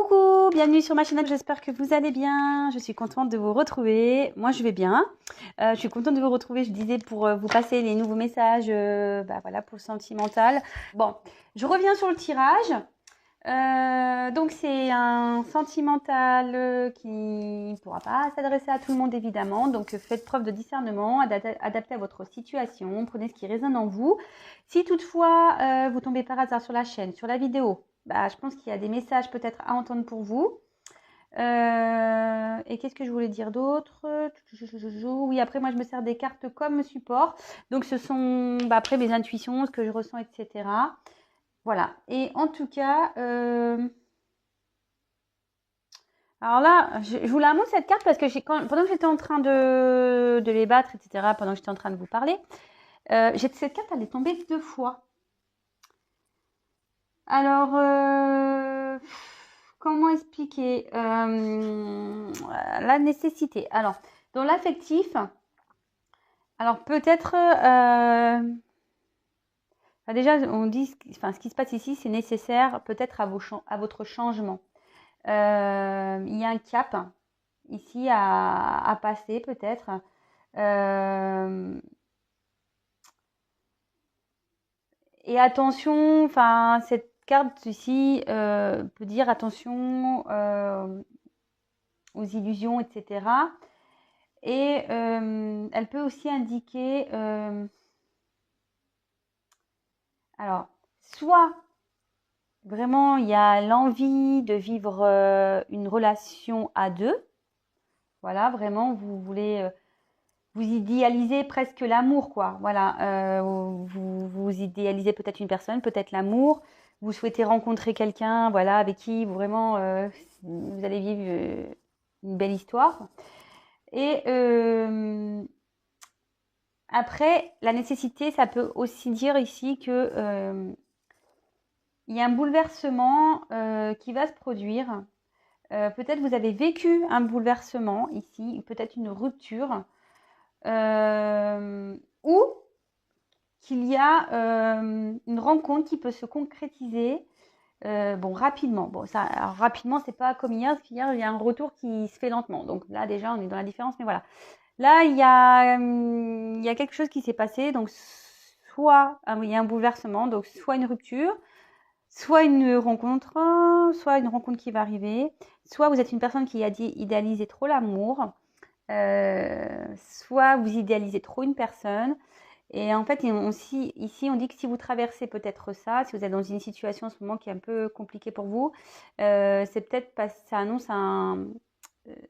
Coucou, bienvenue sur ma chaîne, j'espère que vous allez bien. Je suis contente de vous retrouver. Moi, je vais bien. Je suis contente de vous retrouver, je disais, pour vous passer les nouveaux messages voilà, pour le sentimental. Bon, je reviens sur le tirage. Donc, c'est un sentimental qui ne pourra pas s'adresser à tout le monde, évidemment. Donc, faites preuve de discernement, adaptez à votre situation, prenez ce qui résonne en vous. Si toutefois, vous tombez par hasard sur la chaîne, sur la vidéo, je pense qu'il y a des messages peut-être à entendre pour vous. Et qu'est-ce que je voulais dire d'autre? Oui, après, moi, je me sers des cartes comme support. Donc, ce sont après mes intuitions, ce que je ressens, etc. Voilà. Et en tout cas, alors là, je vous la montre cette carte parce que pendant que j'étais en train de les battre, etc., pendant que j'étais en train de vous parler, cette carte, elle est tombée 2 fois. Alors, comment expliquer la nécessité? Alors, dans l'affectif, alors peut-être, déjà, on dit, ce qui se passe ici, c'est nécessaire peut-être à votre changement. Il y a un cap ici à passer peut-être. Et attention, cette carte ici peut dire attention aux illusions, etc. Et elle peut aussi indiquer, alors, soit vraiment il y a l'envie de vivre une relation à deux. Voilà, vraiment, vous voulez, vous idéalisez presque l'amour, quoi. Voilà, vous idéalisez peut-être une personne, peut-être l'amour. Vous souhaitez rencontrer quelqu'un, voilà, avec qui vous vraiment vous allez vivre une belle histoire. Et après, la nécessité, ça peut aussi dire ici que il y a un bouleversement qui va se produire. Peut-être vous avez vécu un bouleversement ici, peut-être une rupture, ou qu'il y a une rencontre qui peut se concrétiser rapidement. Bon, ça, alors, rapidement, c'est pas comme hier, parce qu'hier, il y a un retour qui se fait lentement. Donc là, déjà, on est dans la différence, mais voilà. Là, il y a quelque chose qui s'est passé. Donc, soit il y a un bouleversement, donc soit une rupture, soit une rencontre qui va arriver, soit vous êtes une personne qui a idéalisé trop l'amour, soit vous idéalisez trop une personne. Et en fait, ici, on dit que si vous traversez peut-être ça, si vous êtes dans une situation en ce moment qui est un peu compliquée pour vous, c'est peut-être parce que ça annonce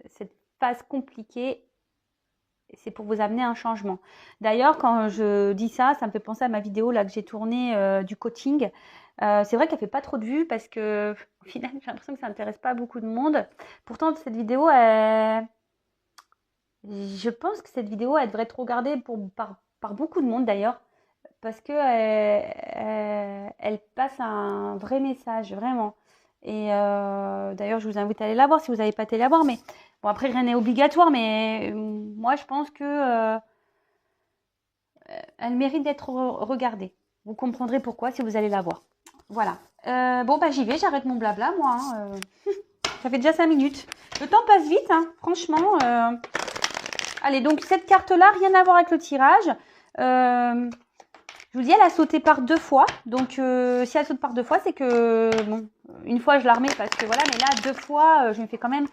cette phase compliquée, c'est pour vous amener un changement. D'ailleurs, quand je dis ça, ça me fait penser à ma vidéo là que j'ai tournée du coaching. C'est vrai qu'elle fait pas trop de vues parce que au final, j'ai l'impression que ça n'intéresse pas beaucoup de monde. Pourtant, cette vidéo, je pense que cette vidéo, elle devrait être regardée par beaucoup de monde d'ailleurs, parce que elle passe un vrai message, vraiment. Et d'ailleurs, je vous invite à aller la voir si vous n'avez pas été la voir. Mais bon, après, rien n'est obligatoire, mais moi, je pense que elle mérite d'être regardée. Vous comprendrez pourquoi si vous allez la voir. Voilà. J'y vais, j'arrête mon blabla, moi. Ça fait déjà 5 minutes. Le temps passe vite, hein, franchement. Allez, donc cette carte-là, rien à voir avec le tirage. Je vous dis, elle a sauté par 2 fois. Donc, si elle saute par 2 fois, c'est que, bon, une fois, je la remets parce que voilà. Mais là, 2 fois, je me fais quand même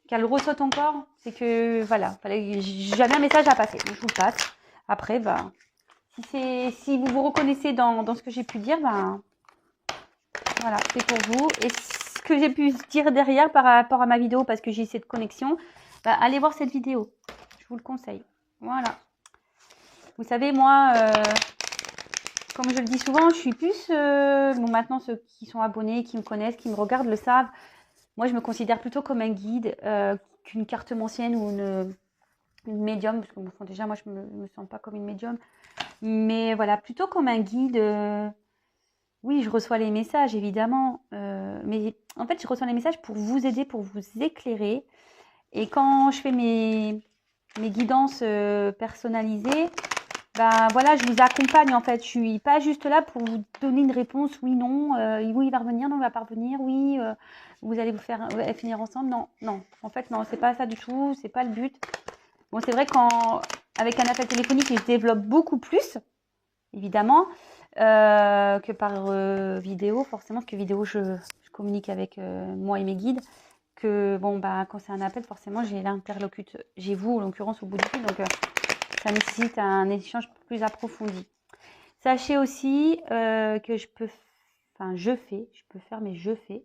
qu'elle ressaute encore. C'est que, voilà, j'avais un message à passer. Donc, je vous le passe. Après, si vous vous reconnaissez dans ce que j'ai pu dire, voilà, c'est pour vous. Et ce que j'ai pu dire derrière par rapport à ma vidéo, parce que j'ai cette connexion, allez voir cette vidéo. Je vous le conseille. Voilà. Vous savez, moi, comme je le dis souvent, je suis plus... maintenant, ceux qui sont abonnés, qui me connaissent, qui me regardent, le savent. Moi, je me considère plutôt comme un guide qu'une carte ancienne ou une médium. Parce que déjà, moi, je me sens pas comme une médium. Mais voilà, plutôt comme un guide... Oui, je reçois les messages, évidemment. Mais en fait, je reçois les messages pour vous aider, pour vous éclairer. Et quand je fais mes guidances personnalisées, bah voilà, je vous accompagne en fait. Je suis pas juste là pour vous donner une réponse, oui, non, oui, il va revenir, non, il va pas revenir, oui, vous allez vous faire finir ensemble. Non, non, en fait, non, c'est pas ça du tout, c'est pas le but. Bon, c'est vrai qu'avec un appel téléphonique, je développe beaucoup plus, évidemment, que par vidéo, forcément, parce que vidéo, je communique avec moi et mes guides. Que bon, bah, quand c'est un appel, forcément, j'ai l'interlocuteur, j'ai vous, en l'occurrence, au bout du fil, donc ça nécessite un échange plus approfondi. Sachez aussi que je peux faire, mais je fais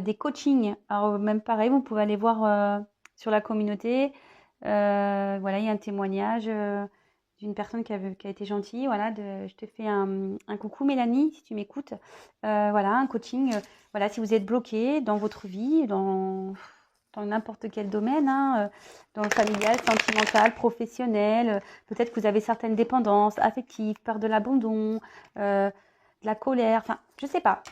des coachings. Alors même pareil, vous pouvez aller voir sur la communauté. Voilà, il y a un témoignage d'une personne qui a été gentille. Voilà, je te fais un coucou Mélanie, si tu m'écoutes. Voilà, un coaching. Voilà, si vous êtes bloqué dans votre vie, dans n'importe quel domaine, hein, dans le familial, sentimental, professionnel. Peut-être que vous avez certaines dépendances affectives, peur de l'abandon, de la colère, enfin, je sais pas.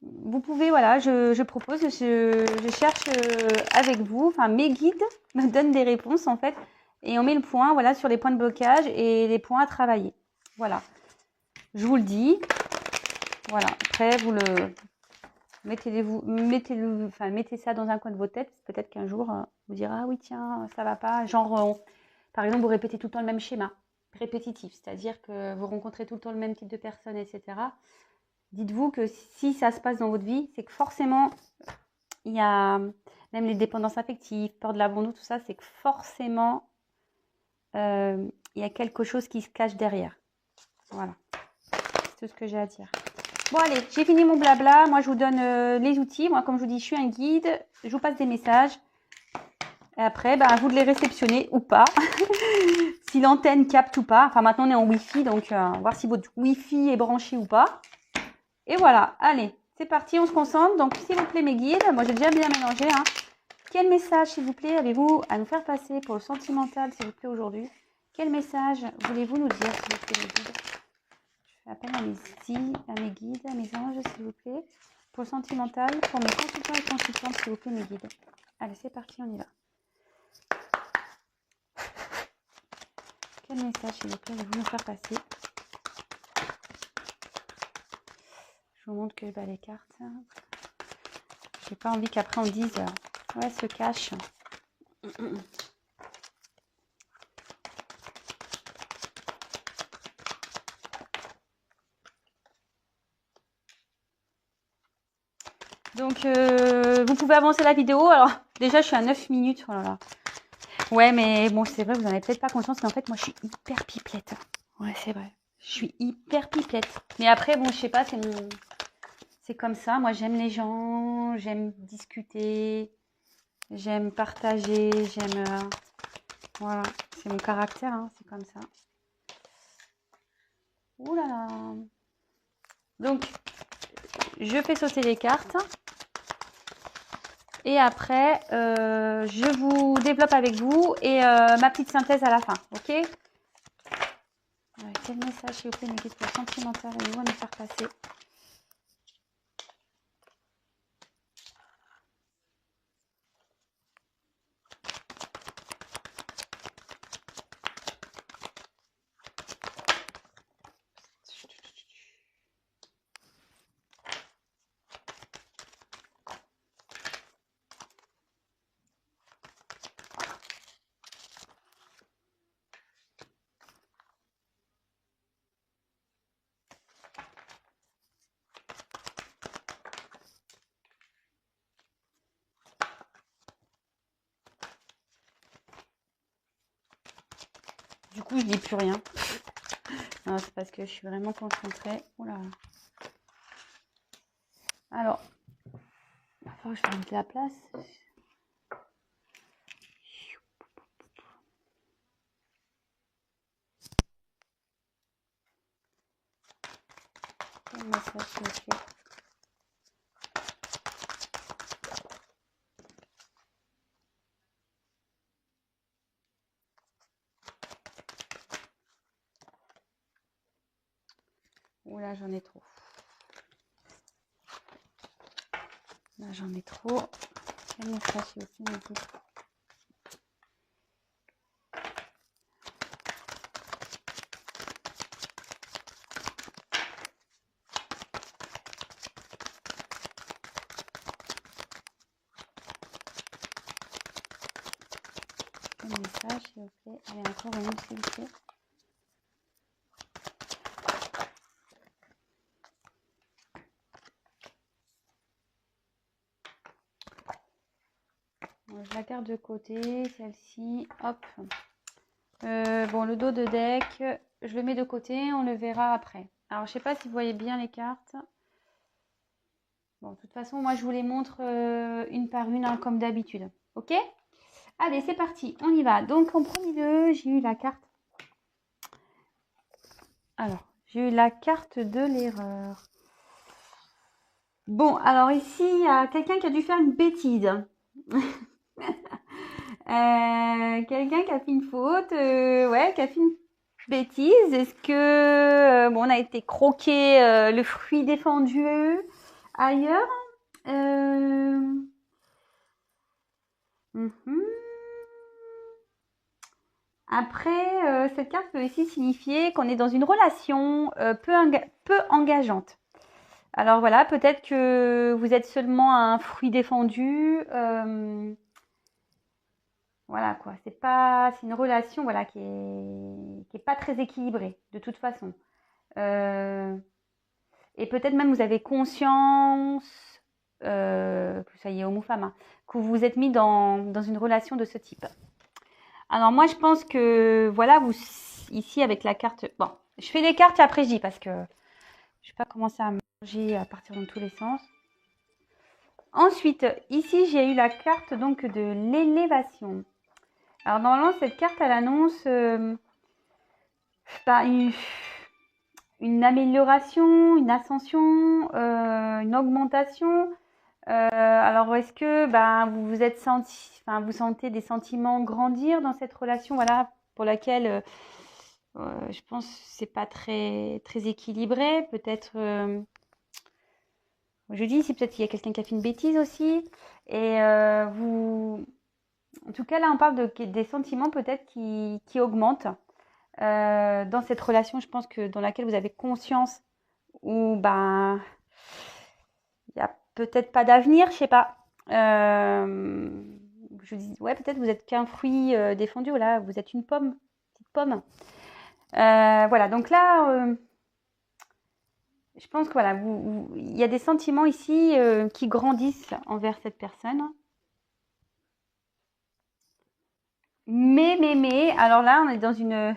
Vous pouvez, voilà, je propose, je cherche avec vous, enfin, mes guides me donnent des réponses, en fait, et on met le point, voilà, sur les points de blocage et les points à travailler. Voilà. Je vous le dis. Voilà. Après, vous le mettez ça dans un coin de vos têtes. Peut-être qu'un jour, vous direz, ah oui, tiens, ça va pas. Genre, par exemple, vous répétez tout le temps le même schéma répétitif, c'est-à-dire que vous rencontrez tout le temps le même type de personnes, etc. Dites-vous que si ça se passe dans votre vie, c'est que forcément, il y a même les dépendances affectives, peur de l'abandon, tout ça, c'est que forcément, il y a quelque chose qui se cache derrière. Voilà, c'est tout ce que j'ai à dire. Bon allez, j'ai fini mon blabla. Moi, je vous donne les outils. Moi, comme je vous dis, je suis un guide. Je vous passe des messages. Et après, ben, à vous de les réceptionner ou pas. Si l'antenne capte ou pas. Enfin, maintenant, on est en Wi-Fi. Donc, voir si votre Wi-Fi est branché ou pas. Et voilà. Allez, c'est parti. On se concentre. Donc, s'il vous plaît, mes guides. Moi, j'ai déjà bien mélangé. Hein. Quel message, s'il vous plaît, avez-vous à nous faire passer pour le sentimental, s'il vous plaît, aujourd'hui? Quel message voulez-vous nous dire, s'il vous plaît, mes guides? Je fais appel à mes guides, à mes anges, s'il vous plaît. Pour le sentimental, pour mes consultants et consultantes, s'il vous plaît, mes guides. Allez, c'est parti, on y va. Quel message, s'il vous plaît, allez-vous nous faire passer? Je vous montre que les cartes. J'ai pas envie qu'après on dise ouais, se cache. Donc, vous pouvez avancer la vidéo. Alors, déjà, je suis à 9 minutes. Oh là là. Ouais, mais bon, c'est vrai, vous n'en avez peut-être pas conscience, mais en fait, moi, je suis hyper pipelette. Ouais, c'est vrai. Je suis hyper pipelette. Mais après, bon, je sais pas, c'est comme ça. Moi, j'aime les gens, j'aime discuter, j'aime partager, j'aime... voilà, c'est mon caractère, hein, c'est comme ça. Ouh là là. Donc, je fais sauter les cartes. Et après, je vous développe avec vous et ma petite synthèse à la fin, ok? Ouais, quel message, s'il vous plaît, mes guides pour le sentimental, allez-vous à nous faire passer? Du coup, je dis plus rien. Non, c'est parce que je suis vraiment concentrée. Oula. Alors, il va falloir que je fasse la place. Quel message, s'il vous plaît? Oula, j'en ai trop. Là, j'en ai trop. Quel message, s'il vous plaît, mes guides? un message, s'il vous plaît. Allez, encore une, s'il vous plaît. Bon, je la garde de côté, celle-ci. Hop. Bon, le dos de deck, je le mets de côté, on le verra après. Alors, je sais pas si vous voyez bien les cartes. Bon, de toute façon, moi, je vous les montre une par une, hein, comme d'habitude. Ok? Allez, c'est parti, on y va. Donc, en premier lieu, j'ai eu la carte. Alors, j'ai eu la carte de l'erreur. Bon, alors ici, il y a quelqu'un qui a dû faire une bêtise. Quelqu'un qui a fait une faute, ouais, qui a fait une bêtise. Est-ce que bon, on a été croqué le fruit défendu ailleurs? Mhm. Après, cette carte peut aussi signifier qu'on est dans une relation peu engageante. Alors voilà, peut-être que vous êtes seulement un fruit défendu. Voilà quoi, c'est une relation voilà qui est pas très équilibrée de toute façon. Et peut-être même vous avez conscience, que ça y est homme ou femme, hein, que vous vous êtes mis dans une relation de ce type. Alors moi je pense que voilà, vous ici avec la carte. Bon, je fais des cartes et après je dis parce que je vais pas commencer à manger à partir dans tous les sens. Ensuite, ici j'ai eu la carte donc de l'élévation. Alors normalement cette carte elle annonce une amélioration, une ascension, une augmentation. Alors est-ce que vous vous êtes senti, enfin vous sentez des sentiments grandir dans cette relation, voilà, pour laquelle je pense que c'est pas très très équilibré. Peut-être, je dis ici peut-être qu'il y a quelqu'un qui a fait une bêtise aussi. Et vous, en tout cas là on parle des sentiments peut-être qui augmentent. Dans cette relation, je pense que dans laquelle vous avez conscience où il n'y a peut-être pas d'avenir, je sais pas. Je dis ouais, peut-être vous êtes qu'un fruit défendu, voilà, vous êtes une pomme, petite pomme. Voilà, donc là, je pense que voilà, il y a des sentiments ici qui grandissent envers cette personne. Mais, alors là, on est dans une.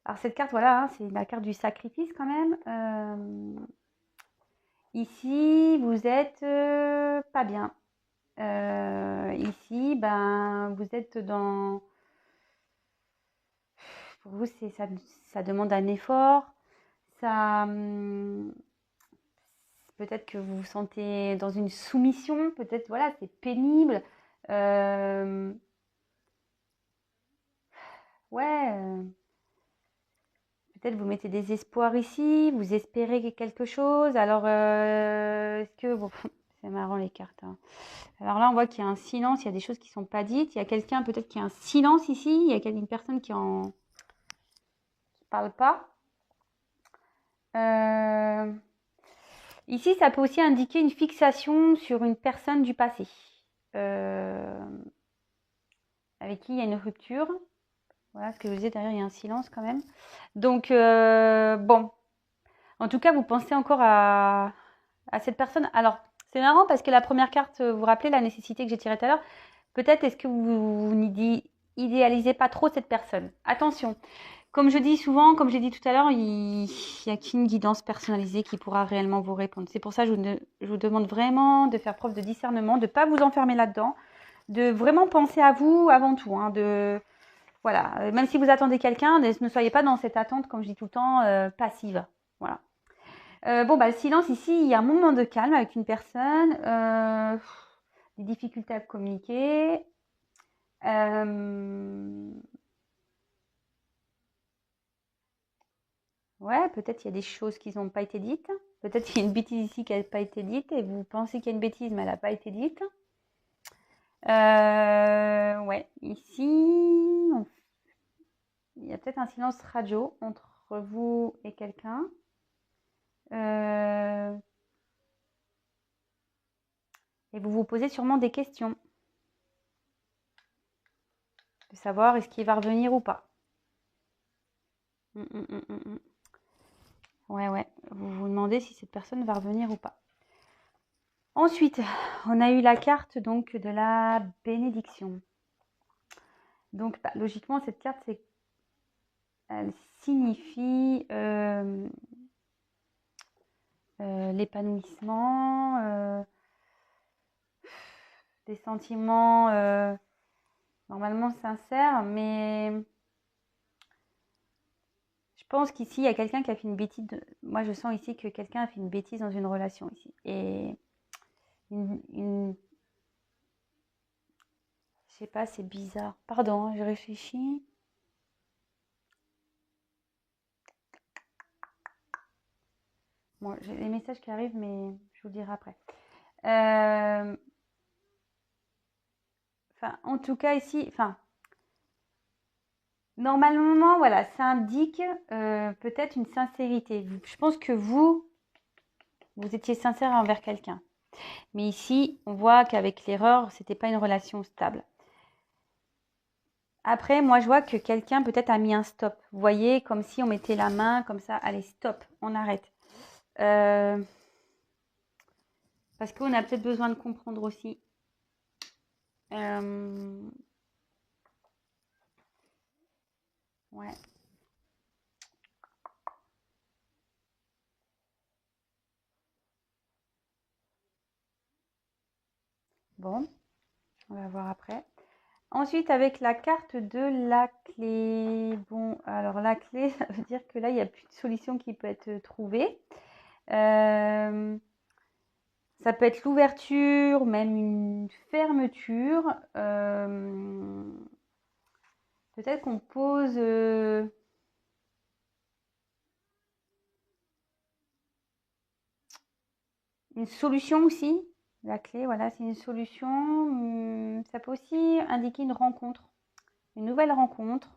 Alors cette carte, voilà, hein, c'est la carte du sacrifice quand même. Ici, vous êtes pas bien. Ici, vous êtes dans. Pour vous, ça demande un effort. Ça, peut-être que vous vous sentez dans une soumission. Peut-être, voilà, c'est pénible. Ouais. Peut-être vous mettez des espoirs ici, vous espérez quelque chose. Alors, est-ce que... Bon, c'est marrant les cartes, hein. Alors là, on voit qu'il y a un silence, il y a des choses qui ne sont pas dites. Il y a quelqu'un peut-être qui a un silence ici. Il y a une personne qui ne parle pas. Ici, ça peut aussi indiquer une fixation sur une personne du passé. Avec qui il y a une rupture. Voilà ce que je vous disais, derrière, il y a un silence quand même. Donc, bon. En tout cas, vous pensez encore à cette personne. Alors, c'est marrant parce que la première carte, vous vous rappelez la nécessité que j'ai tirée tout à l'heure. Peut-être est-ce que vous n'idéalisez pas trop cette personne. Attention, comme je dis souvent, comme j'ai dit tout à l'heure, il n'y a qu'une guidance personnalisée qui pourra réellement vous répondre. C'est pour ça que je vous demande vraiment de faire preuve de discernement, de ne pas vous enfermer là-dedans, de vraiment penser à vous avant tout. Hein, voilà, même si vous attendez quelqu'un, ne soyez pas dans cette attente, comme je dis tout le temps, passive. Voilà. Le silence ici, il y a un moment de calme avec une personne, des difficultés à communiquer. Ouais, peut-être il y a des choses qui n'ont pas été dites. Peut-être qu'il y a une bêtise ici qui n'a pas été dite et vous pensez qu'il y a une bêtise, mais elle n'a pas été dite. Ouais, ici, il y a peut-être un silence radio entre vous et quelqu'un. Et vous vous posez sûrement des questions. savoir est-ce qu'il va revenir ou pas. Ouais. Vous vous demandez si cette personne va revenir ou pas. Ensuite, on a eu la carte donc de la bénédiction. Donc, logiquement, cette carte, elle signifie l'épanouissement, des sentiments normalement sincères, mais je pense qu'ici, il y a quelqu'un qui a fait une bêtise. Moi, je sens ici que quelqu'un a fait une bêtise dans une relation ici. Et je sais pas, c'est bizarre. Pardon, je réfléchis. Bon, j'ai les messages qui arrivent, mais je vous le dirai après. En tout cas, ici, normalement, voilà, ça indique peut-être une sincérité. Je pense que vous étiez sincère envers quelqu'un. Mais ici, on voit qu'avec l'erreur, c'était pas une relation stable. Après, moi, je vois que quelqu'un peut-être a mis un stop. Vous voyez, comme si on mettait la main comme ça. Allez, stop, on arrête. Parce qu'on a peut-être besoin de comprendre aussi. Ouais. Bon, on va voir après. Ensuite, avec la carte de la clé. Bon, alors la clé, ça veut dire que là, il n'y a plus de solution qui peut être trouvée. Ça peut être l'ouverture, même une fermeture. Peut-être qu'on pose une solution aussi. La clé, voilà, c'est une solution. Ça peut aussi indiquer une rencontre, une nouvelle rencontre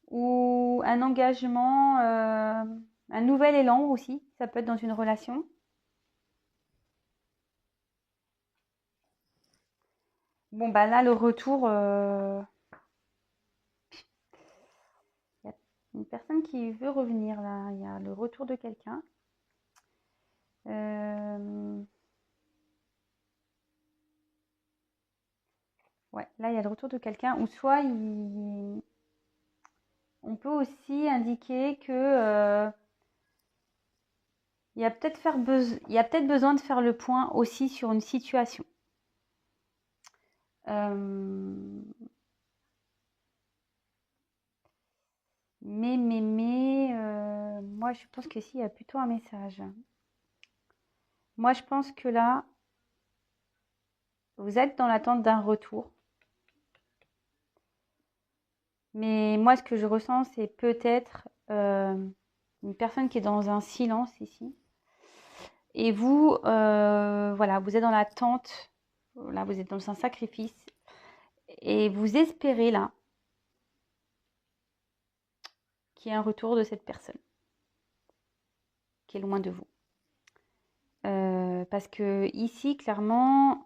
ou un engagement, un nouvel élan aussi. Ça peut être dans une relation. Bon, bah là, le retour, il y a une personne qui veut revenir là. Il y a le retour de quelqu'un. Ouais, là, il y a le retour de quelqu'un. Ou soit, on peut aussi indiquer que il y a peut-être besoin de faire le point aussi sur une situation. Mais moi, je pense que il y a plutôt un message. Moi, je pense que là, vous êtes dans l'attente d'un retour. Mais moi, ce que je ressens, c'est peut-être une personne qui est dans un silence ici. Et vous, voilà, vous êtes dans l'attente. Là, vous êtes dans un sacrifice. Et vous espérez là qu'il y ait un retour de cette personne qui est loin de vous. Parce que ici, clairement,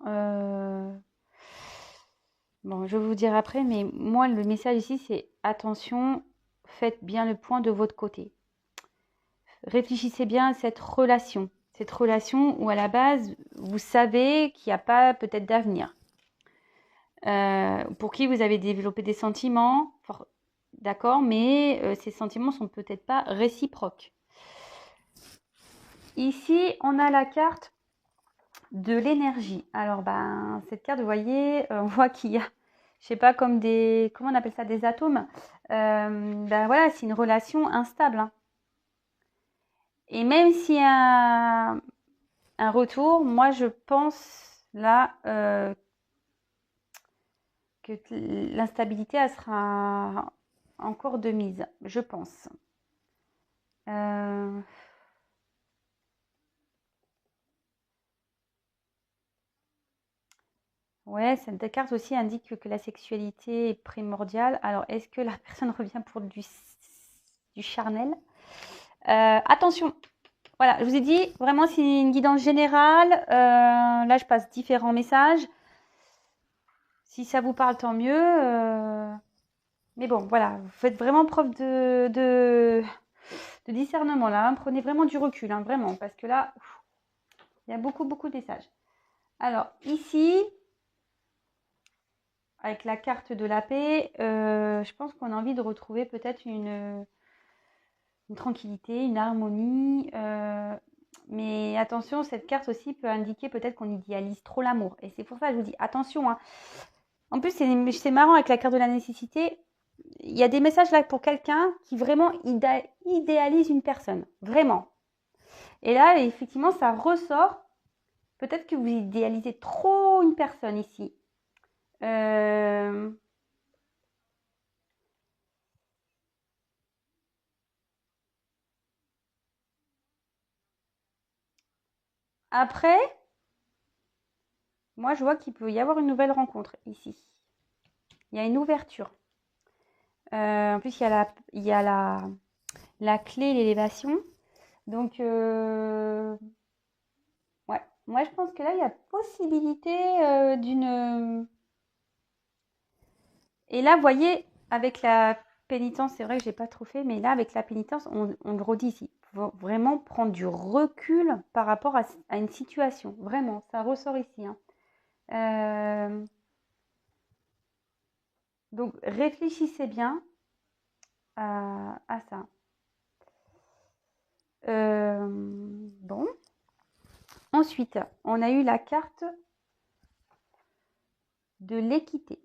bon, je vais vous dire après, mais moi, le message ici, c'est attention, faites bien le point de votre côté. Réfléchissez bien à cette relation où à la base, vous savez qu'il n'y a pas peut-être d'avenir. Pour qui vous avez développé des sentiments, d'accord, mais ces sentiments sont peut-être pas réciproques. Ici, on a la carte de l'énergie. Alors, cette carte, vous voyez, on voit qu'il y a, je sais pas, comme comment on appelle ça, des atomes. Voilà, c'est une relation instable. Hein. Et même s'il y a un retour, moi, je pense là que l'instabilité, elle sera encore de mise, je pense. Ouais, cette carte aussi indique que la sexualité est primordiale. Alors, est-ce que la personne revient pour du charnel? Attention, voilà, je vous ai dit, vraiment, c'est une guidance générale. Là, je passe différents messages. Si ça vous parle, tant mieux. Mais bon, voilà, vous faites vraiment preuve de discernement là, hein. Prenez vraiment du recul, hein, vraiment, parce que là, il y a beaucoup, beaucoup de messages. Alors, ici, avec la carte de la paix, je pense qu'on a envie de retrouver peut-être une tranquillité, une harmonie. Mais attention, cette carte aussi peut indiquer peut-être qu'on idéalise trop l'amour. Et c'est pour ça que je vous dis, attention, hein. En plus, c'est marrant avec la carte de la nécessité. Il y a des messages là pour quelqu'un qui vraiment idéalise une personne. Vraiment. Et là, effectivement, ça ressort. Peut-être que vous idéalisez trop une personne ici. Après, moi, je vois qu'il peut y avoir une nouvelle rencontre ici. Il y a une ouverture. En plus, il y a la clé, l'élévation. Donc, ouais. Moi, je pense que là, il y a possibilité d'une... Et là, vous voyez, avec la pénitence, c'est vrai que j'ai pas trop fait, mais là, avec la pénitence, on le redit ici. Faut vraiment prendre du recul par rapport à une situation. Vraiment, ça ressort ici, hein. Donc, réfléchissez bien à ça. Bon. Ensuite, on a eu la carte de l'équité.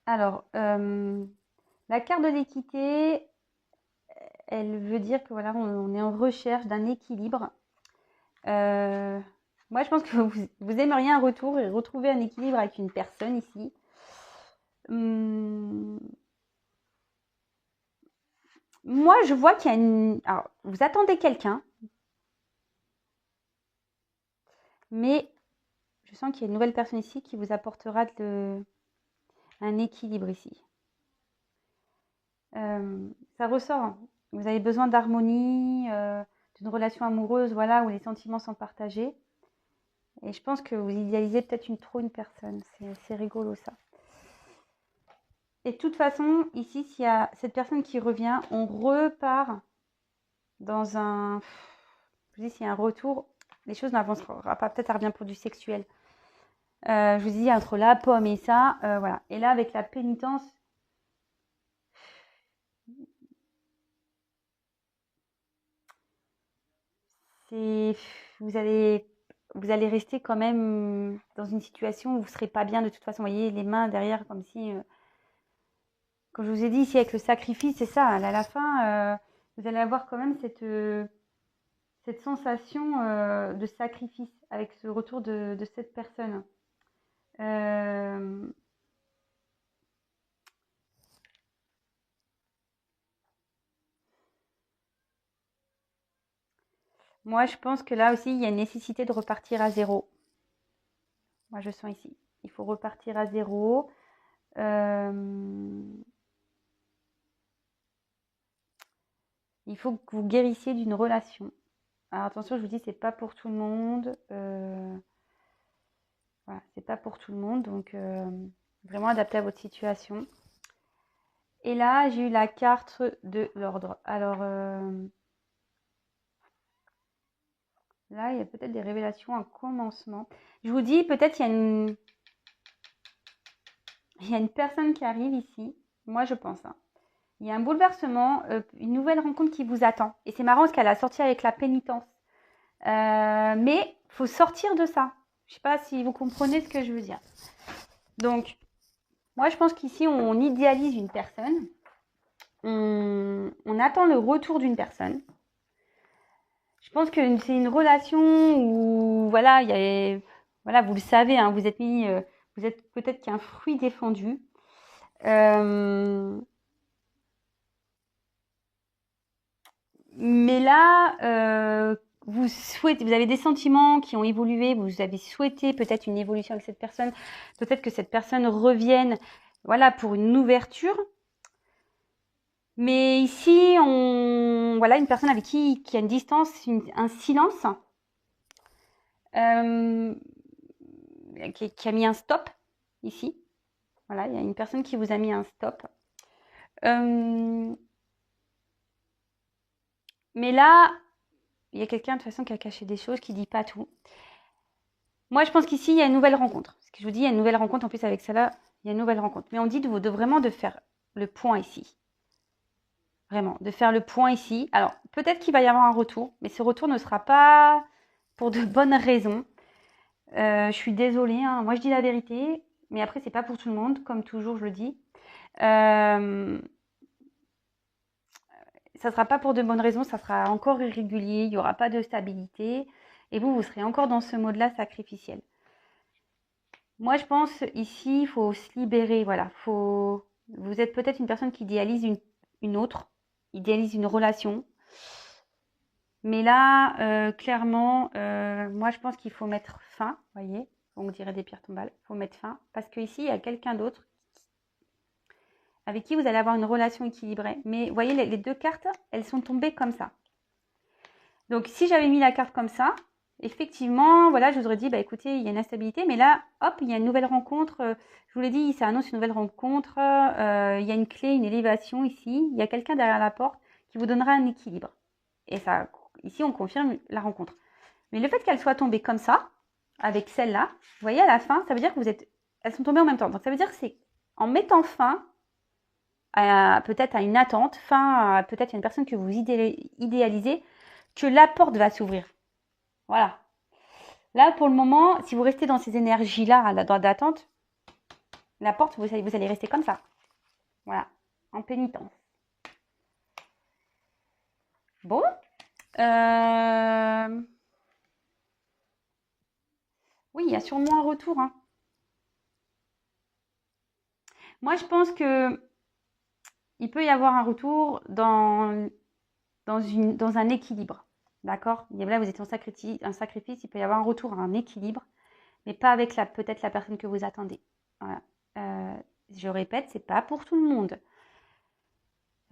Alors, la carte de l'équité, elle veut dire que voilà, on est en recherche d'un équilibre. Moi, je pense que vous aimeriez un retour et retrouver un équilibre avec une personne ici. Moi, je vois qu'il y a une... Alors, vous attendez quelqu'un, mais je sens qu'il y a une nouvelle personne ici qui vous apportera un équilibre ici. Ça ressort, hein. Vous avez besoin d'harmonie, d'une relation amoureuse, voilà, où les sentiments sont partagés. Et je pense que vous idéalisez peut-être trop une personne. C'est rigolo ça. Et de toute façon, ici, s'il y a cette personne qui revient, on repart dans un... Je vous dis, s'il y a un retour, les choses n'avanceront pas. Peut-être ça revient pour du sexuel. Je vous dis, entre la pomme et ça, voilà. Et là, avec la pénitence, c'est... Vous allez rester quand même dans une situation où vous ne serez pas bien de toute façon. Vous voyez, les mains derrière, comme si... Comme je vous ai dit ici, avec le sacrifice, c'est ça. À la fin, vous allez avoir quand même cette sensation de sacrifice avec ce retour de cette personne. Moi, je pense que là aussi, il y a une nécessité de repartir à zéro. Moi, je sens ici. Il faut repartir à zéro. Il faut que vous guérissiez d'une relation. Alors attention, je vous dis, c'est pas pour tout le monde. Voilà, c'est pas pour tout le monde. Donc, vraiment adapté à votre situation. Et là, j'ai eu la carte de l'ordre. Alors, là, il y a peut-être des révélations, un commencement. Je vous dis, peut-être il y a une personne qui arrive ici. Moi, je pense, hein. Il y a un bouleversement, une nouvelle rencontre qui vous attend. Et c'est marrant parce qu'elle a sorti avec la pénitence. Mais il faut sortir de ça. Je ne sais pas si vous comprenez ce que je veux dire. Donc, moi, je pense qu'ici, on idéalise une personne. On attend le retour d'une personne. Je pense que c'est une relation où, voilà, voilà, vous le savez, hein, vous êtes peut-être qu'un fruit défendu. Mais là, vous avez des sentiments qui ont évolué, vous avez souhaité peut-être une évolution avec cette personne, peut-être que cette personne revienne, voilà, pour une ouverture. Mais ici, voilà, une personne avec qui a une distance, un silence, qui a mis un stop ici. Voilà, il y a une personne qui vous a mis un stop. Euh, mais là, il y a quelqu'un de toute façon qui a caché des choses, qui dit pas tout. Moi, je pense qu'ici, il y a une nouvelle rencontre. Ce que je vous dis, il y a une nouvelle rencontre. En plus, avec ça là, il y a une nouvelle rencontre. Mais on dit vraiment de faire le point ici. Vraiment, de faire le point ici. Alors, peut-être qu'il va y avoir un retour, mais ce retour ne sera pas pour de bonnes raisons. Je suis désolée, hein. Moi je dis la vérité, mais après c'est pas pour tout le monde, comme toujours je le dis. Ça sera pas pour de bonnes raisons, ça sera encore irrégulier, il n'y aura pas de stabilité, et vous serez encore dans ce mode-là sacrificiel. Moi je pense ici, il faut se libérer, voilà. Vous êtes peut-être une personne qui idéalise une autre, idéalise une relation. Mais là, clairement, moi je pense qu'il faut mettre fin, vous voyez, on dirait des pierres tombales, il faut mettre fin, parce qu'ici il y a quelqu'un d'autre avec qui vous allez avoir une relation équilibrée. Mais vous voyez, les deux cartes, elles sont tombées comme ça. Donc si j'avais mis la carte comme ça, effectivement, voilà, je vous aurais dit, bah écoutez, il y a une instabilité, mais là, hop, il y a une nouvelle rencontre. Je vous l'ai dit, ça annonce une nouvelle rencontre. Il y a une clé, une élévation ici. Il y a quelqu'un derrière la porte qui vous donnera un équilibre. Et ça, ici, on confirme la rencontre. Mais le fait qu'elle soit tombée comme ça, avec celle-là, vous voyez, à la fin, ça veut dire que elles sont tombées en même temps. Donc ça veut dire que c'est en mettant fin peut-être à une attente, peut-être à une personne que vous idéalisez, que la porte va s'ouvrir. Voilà. Là, pour le moment, si vous restez dans ces énergies-là, d'attente, la porte, vous allez rester comme ça. Voilà. En pénitence. Bon. Oui, il y a sûrement un retour. Hein. Moi, je pense que il peut y avoir un retour dans un équilibre. D'accord? Là, vous êtes en sacrifice, il peut y avoir un retour à un équilibre, mais pas avec peut-être la personne que vous attendez. Voilà. Je répète, c'est pas pour tout le monde.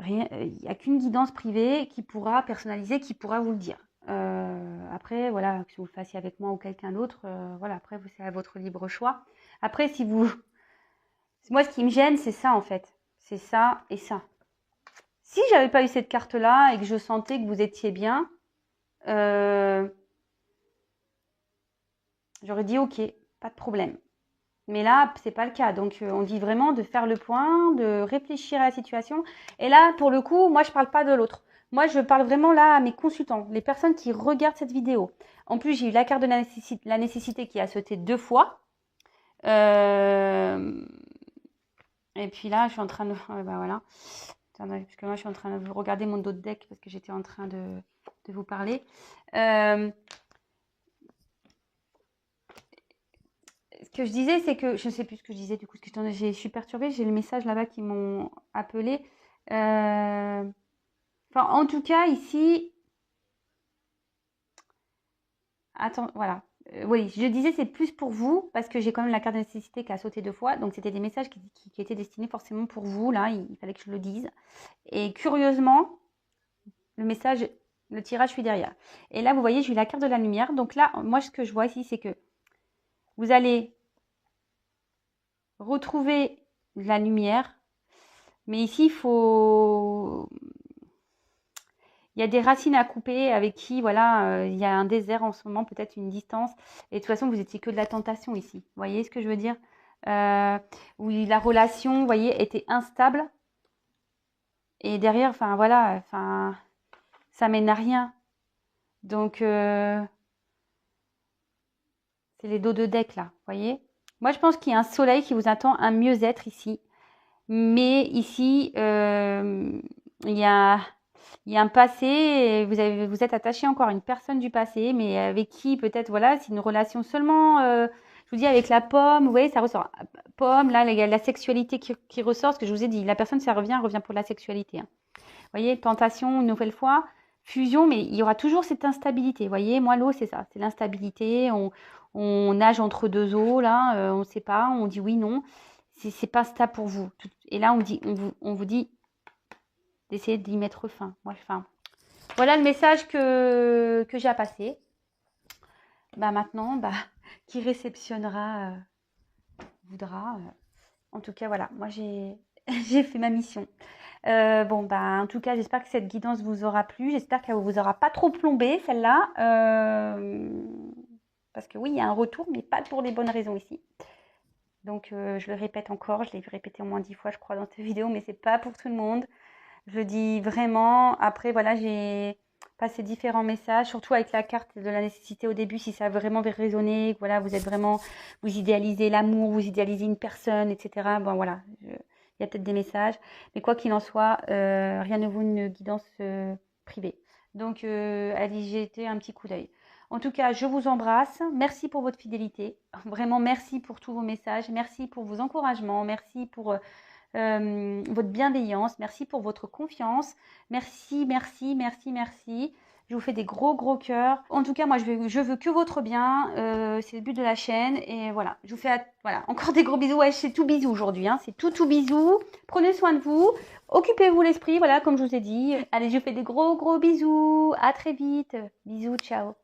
Il n'y a qu'une guidance privée qui pourra personnaliser, qui pourra vous le dire. Après, voilà, que vous le fassiez avec moi ou quelqu'un d'autre, voilà, après, c'est à votre libre choix. Après, moi, ce qui me gêne, c'est ça, en fait. C'est ça et ça. Si j'avais pas eu cette carte-là et que je sentais que vous étiez bien, j'aurais dit ok, pas de problème. Mais là, c'est pas le cas. Donc, on dit vraiment de faire le point, de réfléchir à la situation. Et là, pour le coup, moi, je parle pas de l'autre. Moi, je parle vraiment là à mes consultants, les personnes qui regardent cette vidéo. En plus, j'ai eu la carte de la nécessité qui a sauté 2 fois. Et puis là, je suis en train de... bah voilà. Attendez, parce que moi, je suis en train de regarder mon dos de deck parce que j'étais en train de vous parler. Ce que je disais, c'est que... Je ne sais plus ce que je disais, du coup, parce que je suis perturbée. J'ai le message là-bas qui m'ont appelé. Enfin, en tout cas, ici... Attends, voilà. Oui, je disais c'est plus pour vous, parce que j'ai quand même la carte de nécessité qui a sauté 2 fois. Donc, c'était des messages qui étaient destinés forcément pour vous. Là, il fallait que je le dise. Et curieusement, le tirage, je suis derrière. Et là, vous voyez, j'ai eu la carte de la lumière. Donc là, moi, ce que je vois ici, c'est que vous allez retrouver la lumière. Mais ici, il y a des racines à couper avec qui, voilà, il y a un désert en ce moment, peut-être une distance. Et de toute façon, vous étiez que de la tentation ici. Vous voyez ce que je veux dire? Où la relation, vous voyez, était instable. Et derrière, enfin, voilà, enfin, ça mène à rien. Donc, c'est les dos de deck, là, vous voyez? Moi, je pense qu'il y a un soleil qui vous attend, un mieux-être ici. Mais ici, il y a un passé, et vous êtes attaché encore à une personne du passé, mais avec qui peut-être, voilà, c'est une relation seulement, je vous dis, avec la pomme, vous voyez, ça ressort. Pomme, là, il y a la sexualité qui ressort, ce que je vous ai dit. La personne, ça revient pour la sexualité. Hein. Vous voyez, tentation, une nouvelle fois, fusion, mais il y aura toujours cette instabilité. Vous voyez, moi, l'eau, c'est ça, c'est l'instabilité. On nage entre deux eaux, là, on ne sait pas, on dit oui, non. C'est pas stable pour vous. Et là, on vous dit d'essayer d'y mettre fin. Moi, voilà le message que j'ai à passer. Bah maintenant, qui réceptionnera voudra. En tout cas, voilà, moi j'ai j'ai fait ma mission. Bon, bah, en tout cas, j'espère que cette guidance vous aura plu. J'espère qu'elle vous aura pas trop plombé, celle-là. Parce que oui, il y a un retour, mais pas pour les bonnes raisons ici. Donc, je le répète encore, je l'ai répété au moins 10 fois, je crois, dans cette vidéo, mais c'est pas pour tout le monde. Je le dis vraiment. Après, voilà, j'ai passé différents messages, surtout avec la carte de la nécessité au début, si ça a vraiment résonné, voilà, vous êtes vraiment, vous idéalisez l'amour, vous idéalisez une personne, etc. Bon, voilà, il y a peut-être des messages, mais quoi qu'il en soit, rien ne vaut une guidance privée. Donc, allez jeter un petit coup d'œil. En tout cas, je vous embrasse. Merci pour votre fidélité. Vraiment, merci pour tous vos messages. Merci pour vos encouragements. Merci pour votre bienveillance. Merci pour votre confiance. Merci, merci, merci, merci. Je vous fais des gros, gros cœurs. En tout cas, moi, je veux que votre bien. C'est le but de la chaîne. Et voilà, je vous fais voilà, encore des gros bisous. Ouais, c'est tout bisous aujourd'hui. Hein. C'est tout bisous. Prenez soin de vous. Occupez-vous l'esprit, voilà, comme je vous ai dit. Allez, je vous fais des gros, gros bisous. À très vite. Bisous, ciao.